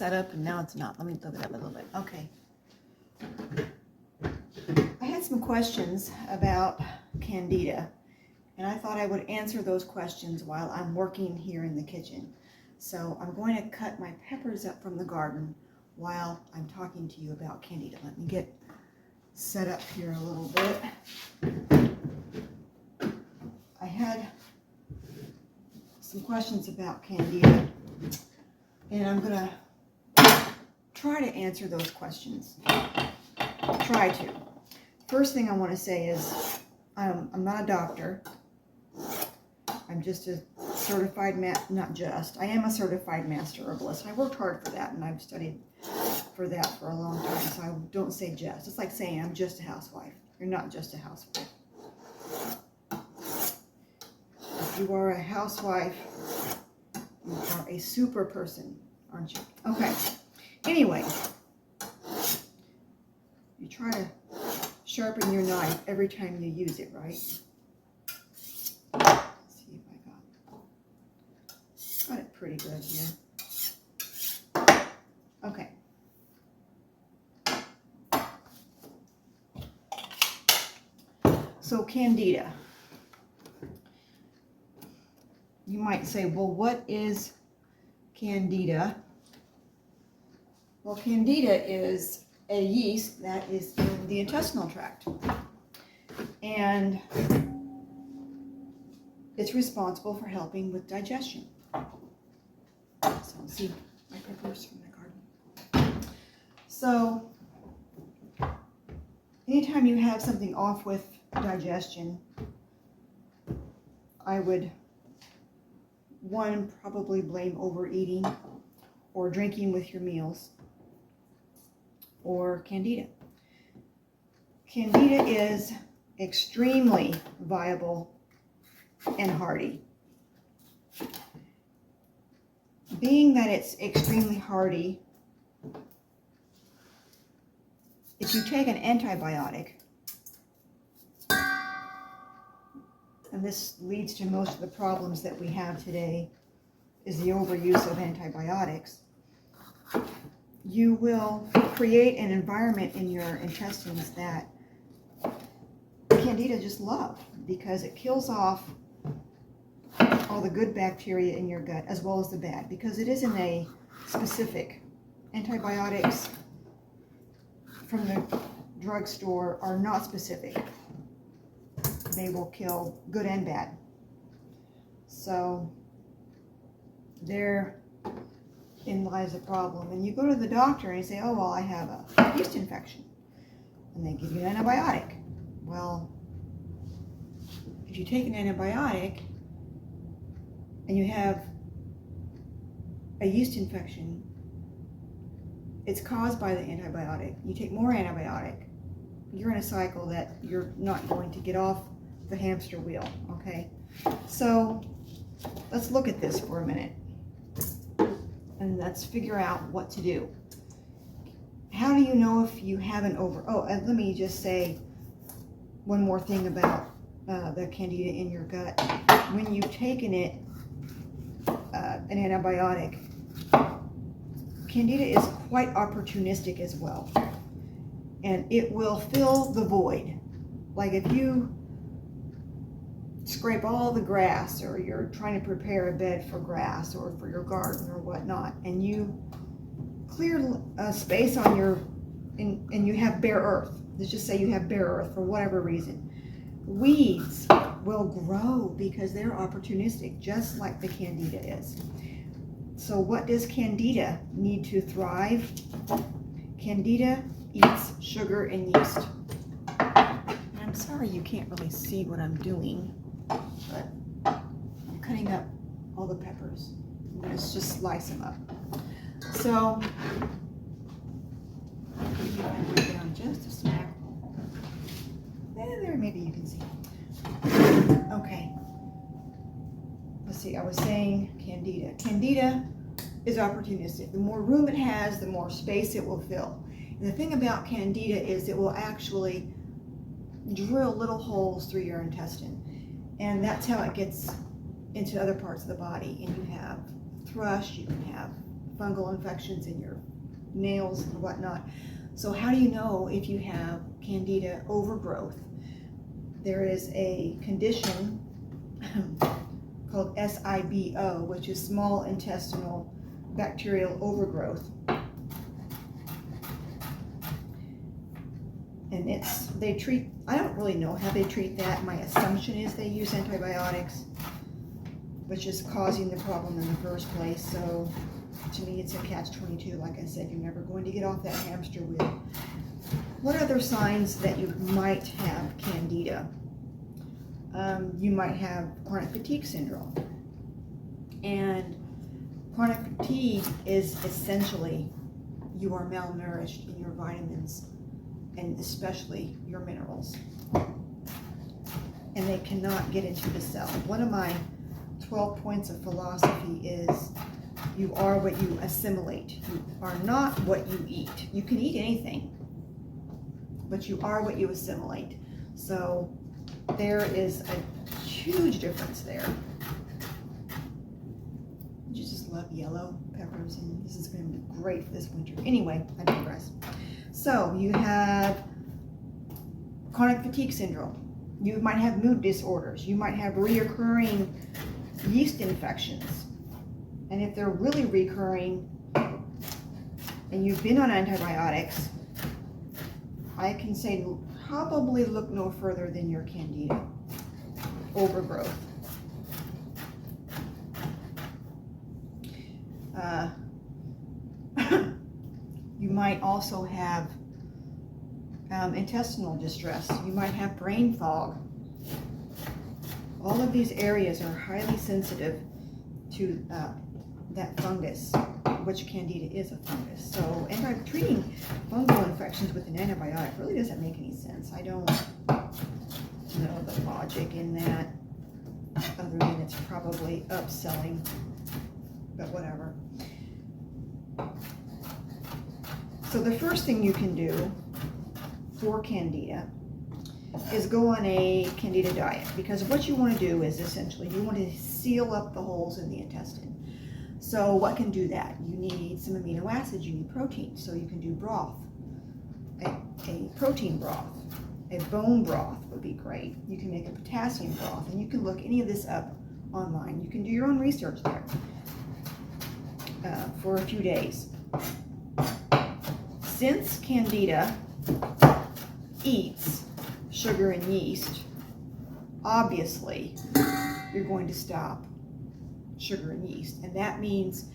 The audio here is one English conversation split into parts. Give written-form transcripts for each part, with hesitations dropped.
set up and now it's not. Let me look it up a little bit. Okay. I had some questions about Candida, and I thought I would answer those questions while I'm working here in the kitchen. So I'm going to cut my peppers up from the garden while I'm talking to you about Candida. Let me get set up here a little bit. I had some questions about Candida, and I'm going to try to answer those questions. Try to. First thing I want to say is I'm not a doctor. I'm just a certified, I am a certified master herbalist. I worked hard for that, and I've studied for that for a long time, so I don't say just. It's like saying I'm just a housewife. You're not just a housewife. If you are a housewife, you are a super person, aren't you? Okay. Anyway, you try to sharpen your knife every time you use it, right? Let's see if I got it pretty good here. Okay. So Candida. You might say, well, what is Candida? Well, Candida is a yeast that is in the intestinal tract, and it's responsible for helping with digestion. So see my peppers from the garden. So anytime you have something off with digestion, I would, one, probably blame overeating or drinking with your meals, or Candida. Candida is extremely viable and hardy. Being that it's extremely hardy, if you take an antibiotic, and this leads to most of the problems that we have today, is the overuse of antibiotics, you will create an environment in your intestines that Candida just love, because it kills off all the good bacteria in your gut as well as the bad, because it isn't a specific. Antibiotics from the drugstore are not specific. They will kill good and bad. So therein lies a problem. And you go to the doctor and you say, oh, well, I have a yeast infection. And they give you an antibiotic. Well, if you take an antibiotic and you have a yeast infection, it's caused by the antibiotic. You take more antibiotic, you're in a cycle that you're not going to get off the hamster wheel, okay? So let's look at this for a minute and let's figure out what to do. How do you know if you have an and let me just say one more thing about the Candida in your gut. When you've taken it, an antibiotic, Candida is quite opportunistic as well, and it will fill the void. Like if you scrape all the grass, or you're trying to prepare a bed for grass or for your garden or whatnot, and you clear a space on your, and you have bare earth. Let's just say you have bare earth for whatever reason. Weeds will grow because they're opportunistic, just like the Candida is. So what does Candida need to thrive? Candida eats sugar and yeast. I'm sorry you can't really see what I'm doing, but I'm cutting up all the peppers. Let's just slice them up. So, bring it down just a smack. There, maybe you can see. Okay. Let's see, I was saying Candida. Candida is opportunistic. The more room it has, the more space it will fill. And the thing about Candida is it will actually drill little holes through your intestine. And that's how it gets into other parts of the body. And you have thrush, you can have fungal infections in your nails and whatnot. So how do you know if you have Candida overgrowth? There is a condition called SIBO, which is small intestinal bacterial overgrowth. And they treat, I don't really know how they treat that. My assumption is they use antibiotics, which is causing the problem in the first place. So to me, it's a catch-22. Like I said, you're never going to get off that hamster wheel. What other signs that you might have Candida? You might have chronic fatigue syndrome. And chronic fatigue is essentially you are malnourished in your vitamins and especially your minerals. And they cannot get into the cell. One of my 12 points of philosophy is you are what you assimilate. You are not what you eat. You can eat anything, but you are what you assimilate. So there is a huge difference there. You just love yellow peppers, and this is going to be great for this winter. Anyway, I digress. So you have chronic fatigue syndrome. You might have mood disorders. You might have reoccurring yeast infections. And if they're really recurring and you've been on antibiotics, I can say probably look no further than your Candida overgrowth. You might also have intestinal distress. You might have brain fog. All of these areas are highly sensitive to that fungus, which Candida is a fungus. So, treating fungal infections with an antibiotic really doesn't make any sense. I don't know the logic in that, other than it's probably upselling, but whatever. So the first thing you can do for Candida is go on a Candida diet, because what you want to do is essentially you want to seal up the holes in the intestine. So what can do that? You need some amino acids, you need protein, so you can do broth, a protein broth, a bone broth would be great. You can make a potassium broth, and you can look any of this up online. You can do your own research there for a few days. Since Candida eats sugar and yeast, obviously you're going to stop sugar and yeast, and that means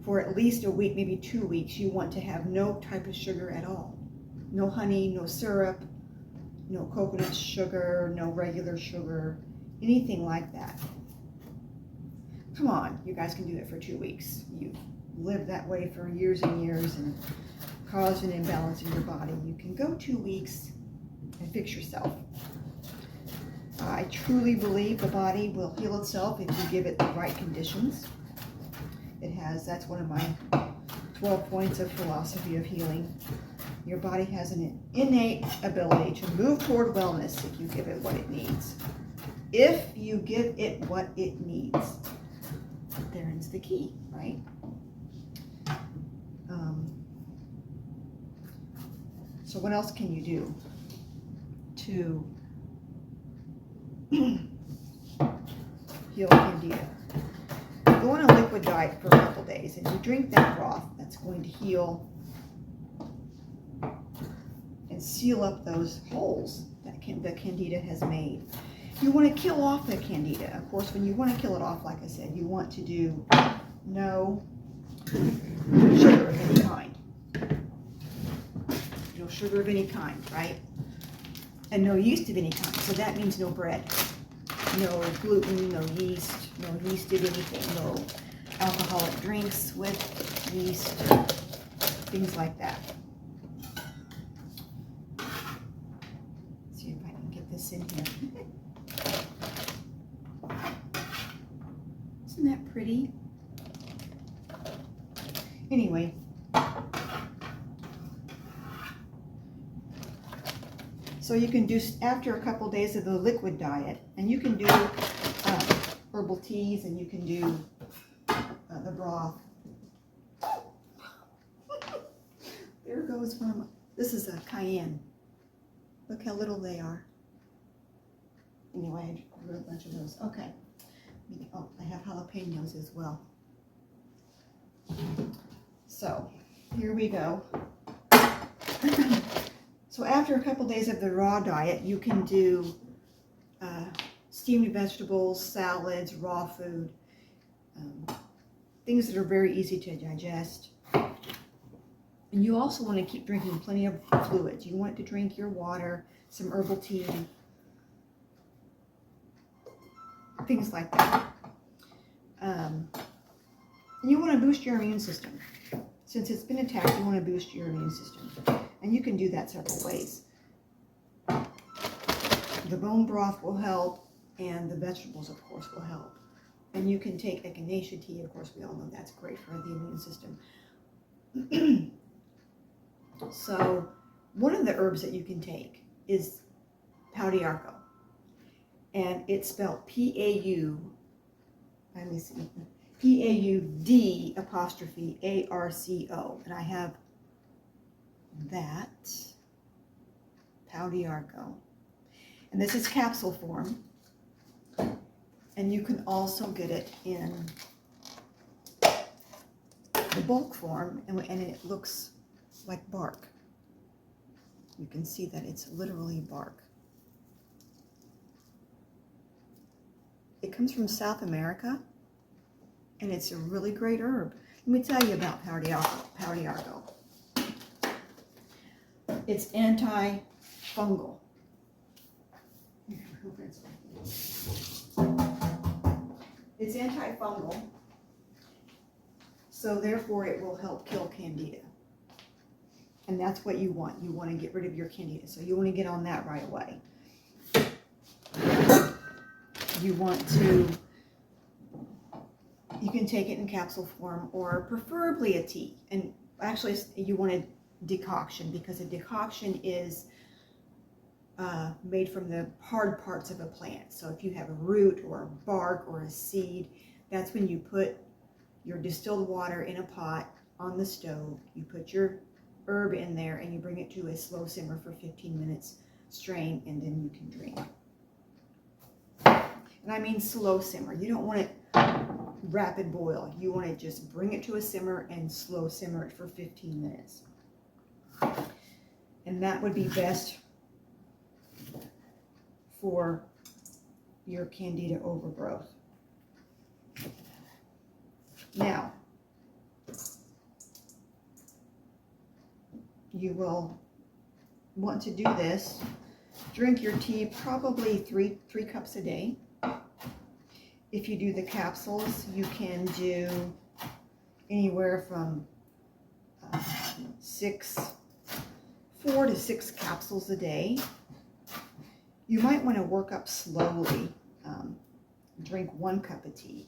for at least a week, maybe 2 weeks, you want to have no type of sugar at all. No honey, no syrup, no coconut sugar, no regular sugar, anything like that. Come on, you guys can do it for 2 weeks. You've lived that way for years and years and caused an imbalance in your body. You can go 2 weeks and fix yourself. I truly believe the body will heal itself if you give it the right conditions. That's one of my 12 points of philosophy of healing. Your body has an innate ability to move toward wellness if you give it what it needs. If you give it what it needs. There's the key, right? So what else can you do to heal Candida? Go on a liquid diet for a couple days, and you drink that broth. That's going to heal and seal up those holes that the Candida has made. You want to kill off the Candida. Of course, when you want to kill it off, like I said, you want to do no sugar of any kind. No sugar of any kind, right? And no yeast of any kind. So that means no bread, no gluten, no yeast, no yeasted anything, no alcoholic drinks with yeast, things like that. Let's see if I can get this in here. Isn't that pretty? Anyway. So you can do, after a couple days of the liquid diet, and you can do herbal teas, and you can do the broth. There goes one of my, this is a cayenne. Look how little they are. Anyway, I grew a bunch of those. Okay. Oh, I have jalapenos as well. So, here we go. So after a couple days of the raw diet, you can do steamed vegetables, salads, raw food, things that are very easy to digest. And you also want to keep drinking plenty of fluids. You want to drink your water, some herbal tea, things like that. You want to boost your immune system. Since it's been attacked, you want to boost your immune system. And you can do that several ways. The bone broth will help, and the vegetables, of course, will help. And you can take echinacea tea. Of course, we all know that's great for the immune system. So, one of the herbs that you can take is Pau D Arco. And it's spelled P-A-U, let me see, P-A-U-D'-A-R-C-O. And I have that, Pau D Arco. And this is capsule form. And you can also get it in the bulk form, and it looks like bark. You can see that it's literally bark. It comes from South America, and it's a really great herb. Let me tell you about Pau D Arco. It's antifungal. It's antifungal, so therefore it will help kill Candida. And that's what you want. You want to get rid of your Candida, so you want to get on that right away. You want to, you can take it in capsule form or preferably a tea. And actually you want a decoction, because a decoction is made from the hard parts of a plant. So if you have a root or a bark or a seed, that's when you put your distilled water in a pot on the stove. You put your herb in there and you bring it to a slow simmer for 15 minutes, strain, and then you can drink. And I mean slow simmer. You don't want it rapid boil. You want to just bring it to a simmer and slow simmer it for 15 minutes. And that would be best for your Candida overgrowth. Now, you will want to do this. Drink your tea probably three cups a day. If you do the capsules, you can do anywhere from 4 to 6 capsules a day. You might want to work up slowly. Drink 1 cup of tea,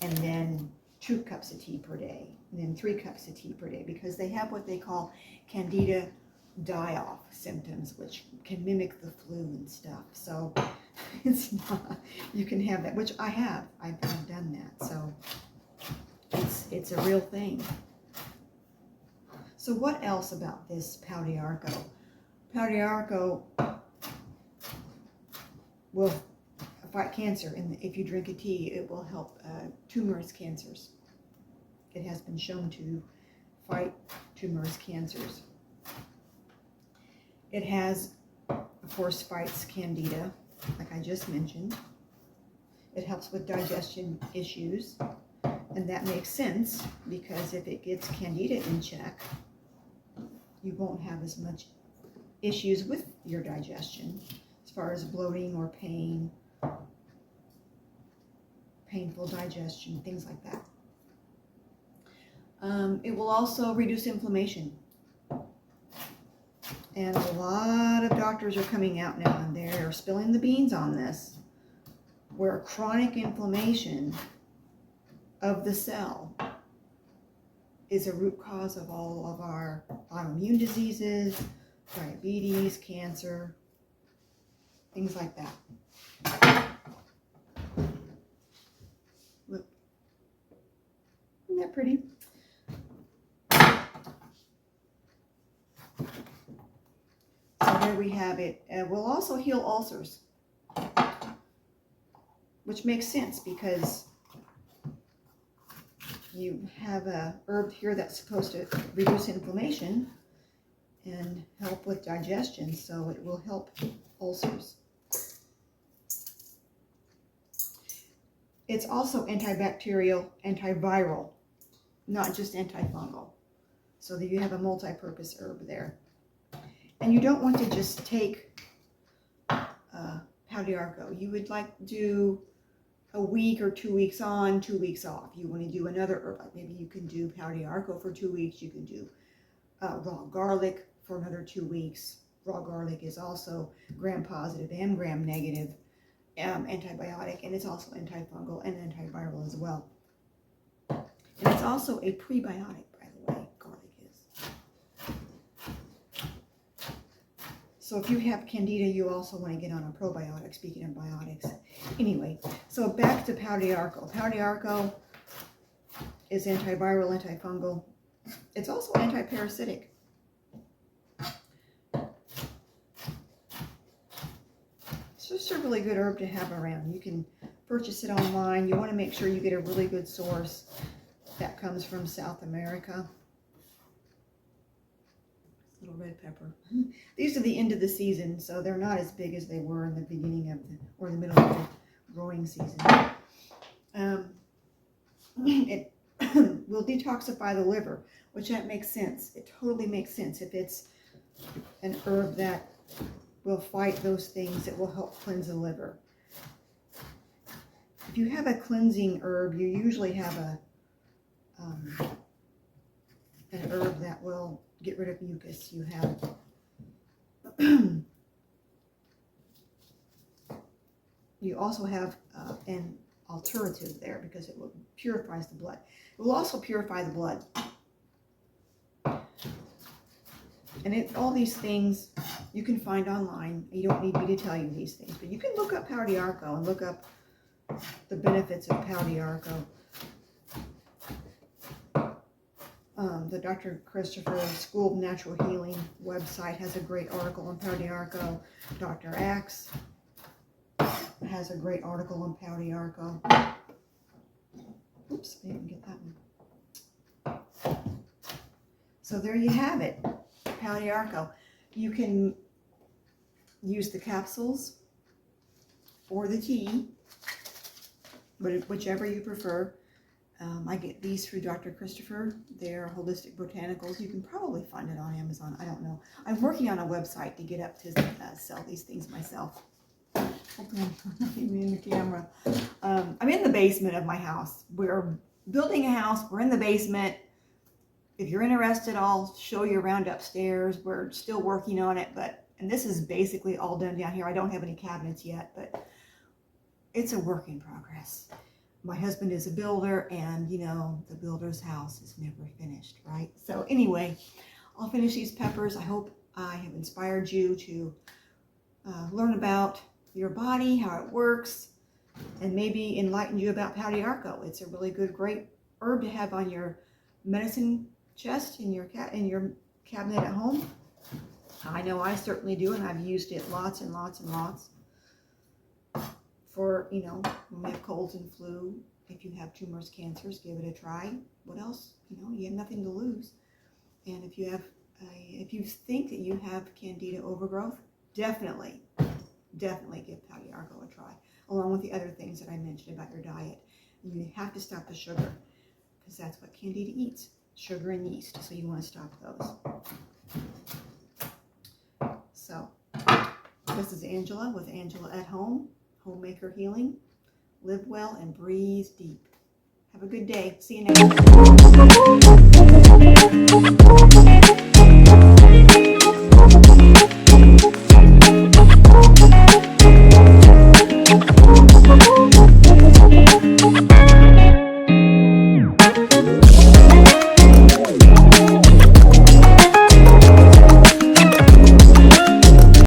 and then 2 cups of tea per day, and then 3 cups of tea per day, because they have what they call Candida die-off symptoms, which can mimic the flu and stuff. So it's not, you can have that, which I have. I've done that. So it's a real thing. So what else about this Pau D Arco? Pau D Arco will fight cancer, and if you drink a tea, it will help tumorous cancers. It has been shown to fight tumorous cancers. It has, of course, fights Candida, like I just mentioned. It helps with digestion issues, and that makes sense, because if it gets Candida in check, you won't have as much issues with your digestion, as far as bloating or pain, painful digestion, things like that. It will also reduce inflammation. And a lot of doctors are coming out now and they're spilling the beans on this, where chronic inflammation of the cell is a root cause of all of our autoimmune diseases, diabetes, cancer, things like that. Look, isn't that pretty? have it will also heal ulcers, which makes sense because you have a herb here that's supposed to reduce inflammation and help with digestion, so it will help ulcers. It's also antibacterial, antiviral, not just antifungal. So that you have a multi-purpose herb there. And you don't want to just take Pau D Arco. You would like to do a week or 2 weeks on, 2 weeks off. You want to do another herb, like maybe you can do Pau D Arco for 2 weeks. You can do raw garlic for another 2 weeks. Raw garlic is also gram-positive and gram-negative antibiotic, and it's also antifungal and antiviral as well. And it's also a prebiotic, by the way, garlic is. So if you have Candida, you also want to get on a probiotic, speaking of biotics. Anyway, so back to Pau D Arco. Pau D Arco is antiviral, antifungal. It's also antiparasitic. It's just a really good herb to have around. You can purchase it online. You want to make sure you get a really good source that comes from South America. Little red pepper. These are the end of the season, so they're not as big as they were in the beginning of or the middle of the growing season. It will detoxify the liver, which that makes sense. It totally makes sense. If it's an herb that will fight those things, it will help cleanse the liver. If you have a cleansing herb, you usually have an herb that will get rid of mucus. You have you also have an alternative there because it will purifies the blood. It will also purify the blood. And all these things you can find online. You don't need me to tell you these things, but you can look up Pau D Arco and look up the benefits of Pau D Arco. The Dr. Christopher School of Natural Healing website has a great article on Pau D Arco. Dr. Axe has a great article on Pau D Arco. Oops, I didn't get that one. So there you have it, Pau D Arco. You can use the capsules or the tea, whichever you prefer. I get these through Dr. Christopher. They're holistic botanicals. You can probably find it on Amazon. I don't know. I'm working on a website to get up to sell these things myself. Hopefully I'm not even in the camera. I'm in the basement of my house. We're building a house. We're in the basement. If you're interested, I'll show you around upstairs. We're still working on it, and this is basically all done down here. I don't have any cabinets yet, but it's a work in progress. My husband is a builder, and you know, the builder's house is never finished, right? So anyway, I'll finish these peppers. I hope I have inspired you to learn about your body, how it works, and maybe enlighten you about Pau D Arco. It's a really good, great herb to have on your medicine chest in your cabinet at home. I know I certainly do, and I've used it lots and lots and lots. For, you know, when we have colds and flu, if you have tumors, cancers, give it a try. What else? You know, you have nothing to lose. And if you have, if you think that you have Candida overgrowth, definitely give Pau D Arco a try, along with the other things that I mentioned about your diet. You have to stop the sugar, because that's what Candida eats, sugar and yeast. So you want to stop those. So this is Angela with Angela at Home. Homemaker Healing. Live well and breathe deep. Have a good day. See you next time.